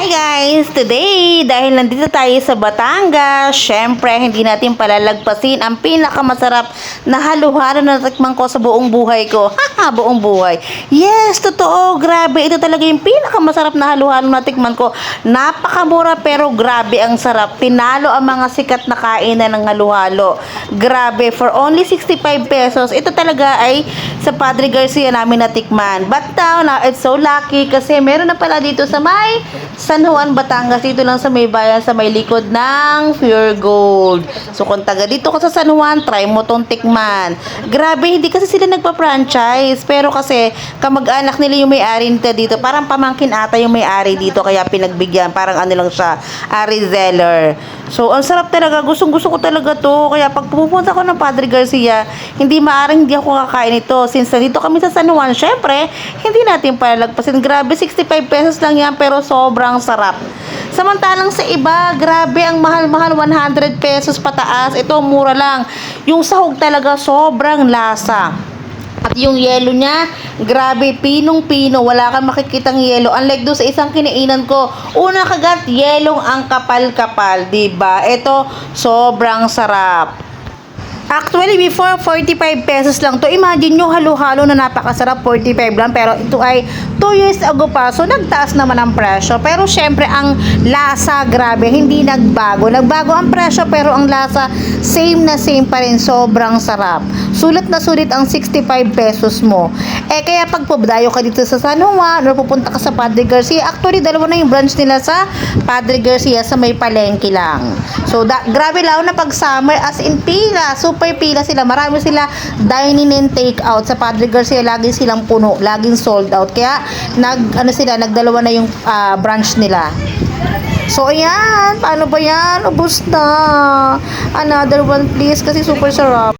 Hi guys! Today, dahil nandito tayo sa Batangas, syempre hindi natin palalagpasin ang pinakamasarap na halo-halo na natikman ko sa buong buhay ko. Haha, buong buhay. Yes, totoo, grabe. Ito talaga yung pinakamasarap na halo-halo na natikman ko. Napakamura pero grabe ang sarap. Tinalo ang mga sikat na kainan ng halo-halo. Grabe, for only 65 pesos. Ito talaga ay sa Padre Garcia namin natikman. But now, it's so lucky kasi meron na pala dito sa may San Juan, Batangas, dito lang sa may bayan, sa may likod ng Pure Gold. So, kung taga dito ka sa San Juan, try mo tong tikman. Grabe, hindi kasi sila nagpa-franchise. Pero kasi, kamag-anak nila yung may-ari nito dito. Parang pamangkin ata yung may-ari dito, kaya pinagbigyan. Parang ano lang siya, reseller. So, ang sarap talaga. Gustong-gusto ko talaga to. Kaya pag pupunta ko ng Padre Garcia, hindi maaring hindi ako kakain ito. Since dito kami sa San Juan, syempre, hindi natin palalagpasin. Grabe, 65 pesos lang yan, pero sobrang sarap. Samantalang sa iba, grabe ang mahal-mahal, 100 pesos pataas. Ito, mura lang. Yung sahog talaga, sobrang lasa. At yung yelo niya, grabe, pinong-pino. Wala kang makikitang yelo. Unlike doon sa isang kinainan ko, una kagat, yelong ang kapal-kapal. Diba? Ito, sobrang sarap. Actually, before 45 pesos lang to. Imagine nyo, halo-halo na napakasarap, 45 lang. Pero ito ay 2 years ago pa. So, nagtaas naman ang presyo. Pero, syempre, ang lasa, grabe, hindi nagbago. Nagbago ang presyo, pero ang lasa, same na same pa rin. Sobrang sarap. Sulit na sulit ang 65 pesos mo. Kaya pag pabdayo ka dito sa San Juan, or pupunta ka sa Padre Garcia, actually, dalawa na yung branch nila sa Padre Garcia sa may palengke lang. So, grabe lang na pag summer, as in pila, super pila sila. Marami sila dine-in and take-out. Sa Padre Garcia, lagi silang puno, laging sold out. Kaya, nagdalawa na yung branch nila. So, ayan. Paano ba yan? Ubus na. Another one, please. Kasi super sarap.